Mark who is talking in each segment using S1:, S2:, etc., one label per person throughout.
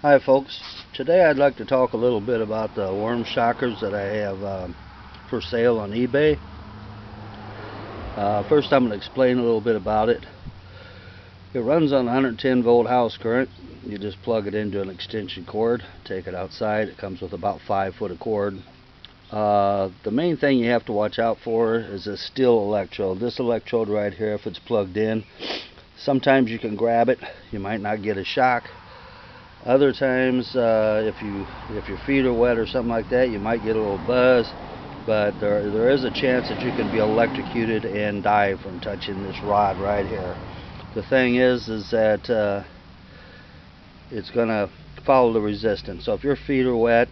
S1: Hi folks, today I'd like to talk a little bit about the worm shockers that I have for sale on eBay. First I'm going to explain a little bit about it. It runs on 110 volt house current. You just plug it into an extension cord, take it outside. It comes with about 5 foot of cord. The main thing you have to watch out for is a steel electrode. This electrode right here, if it's plugged in, sometimes you can grab it, you might not get a shock. Other times, if your feet are wet or something like that, you might get a little buzz, but there is a chance that you can be electrocuted and die from touching this rod right here. The thing is that it's going to follow the resistance. So if your feet are wet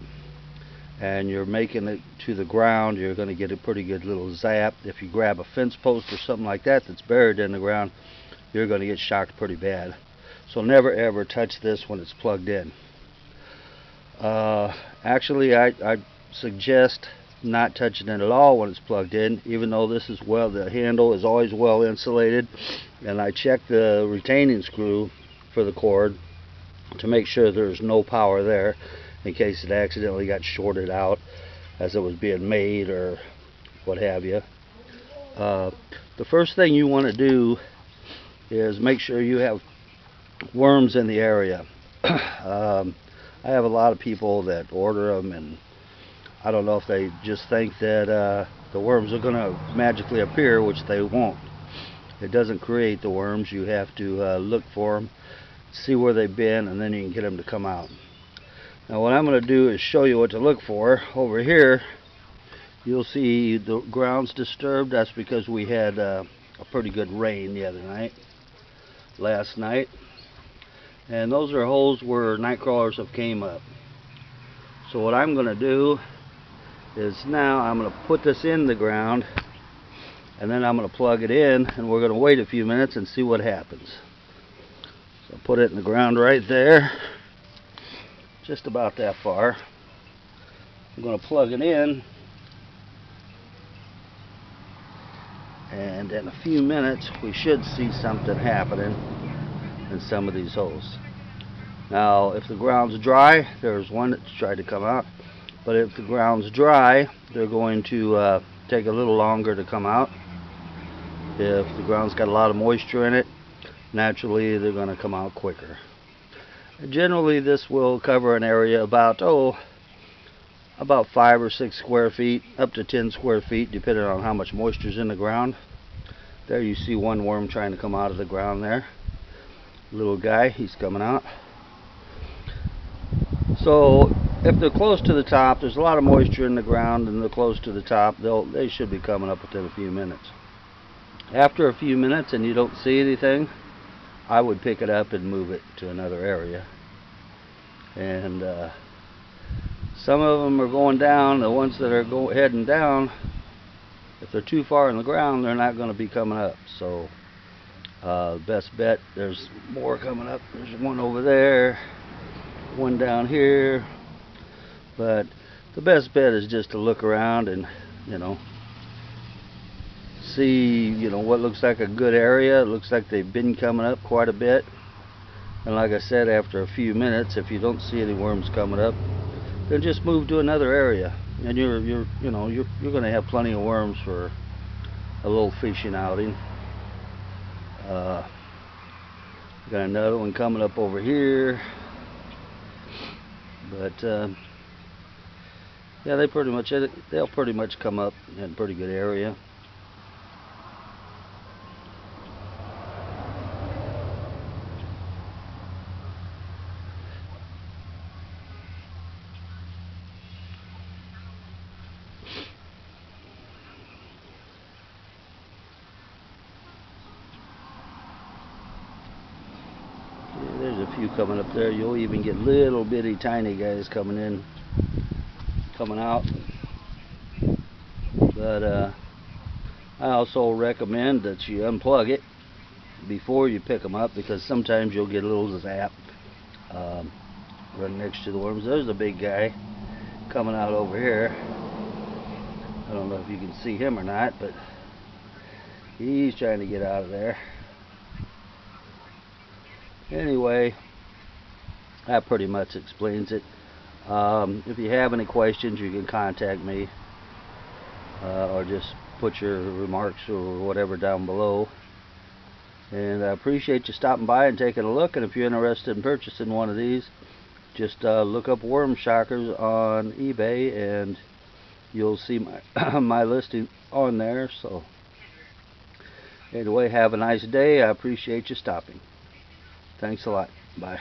S1: and you're making it to the ground, you're going to get a pretty good little zap. If you grab a fence post or something like that that's buried in the ground, you're going to get shocked pretty bad. So never ever touch this when it's plugged in. Actually, I suggest not touching it at all when it's plugged in, even though this is the handle is always well insulated, and I check the retaining screw for the cord to make sure there's no power there in case it accidentally got shorted out as it was being made or what have you. The first thing you want to do is make sure you have worms in the area. I have a lot of people that order them, and I don't know if they just think that the worms are going to magically appear, which they won't. It doesn't create the worms. You have to look for them, see where they've been, and then you can get them to come out. Now what I'm going to do is show you what to look for. Over here you'll see the ground's disturbed. That's because we had a pretty good rain last night. And those are holes where night crawlers have came up. So what I'm going to do is now I'm going to put this in the ground, and then I'm going to plug it in, and we're going to wait a few minutes and see what happens. So put it in the ground right there, just about that far. I'm going to plug it in, and in a few minutes we should see something happening in some of these holes. Now if the ground's dry, there's one that's tried to come out, but if the ground's dry, they're going to take a little longer to come out. If the ground's got a lot of moisture in it, naturally they're going to come out quicker. Generally this will cover an area about 5 or 6 square feet, up to 10 square feet, depending on how much moisture is in the ground. There you see one worm trying to come out of the ground there. Little guy, he's coming out. So if they're close to the top, there's a lot of moisture in the ground, and they're close to the top, they should be coming up within a few minutes. After a few minutes and you don't see anything, I would pick it up and move it to another area. And some of them are going down. The ones that are heading down, if they're too far in the ground, they're not going to be coming up. So best bet, there's more coming up. There's one over there, one down here. But the best bet is just to look around and see what looks like a good area. It looks like they've been coming up quite a bit, and like I said, after a few minutes, if you don't see any worms coming up, then just move to another area, and you're going to have plenty of worms for a little fishing outing. Got another one coming up over here, but yeah, they'll pretty much come up in a pretty good area. There's a few coming up there. You'll even get little bitty tiny guys coming out. But I also recommend that you unplug it before you pick them up, because sometimes you'll get a little zap right next to the worms. There's a big guy coming out over here. I don't know if you can see him or not, but he's trying to get out of there. Anyway, That pretty much explains it. If you have any questions, you can contact me, or just put your remarks or whatever down below. And I appreciate you stopping by and taking a look. And if you're interested in purchasing one of these, just look up worm shockers on eBay and you'll see my my listing on there. So anyway, have a nice day. I appreciate you stopping. Thanks a lot. Bye.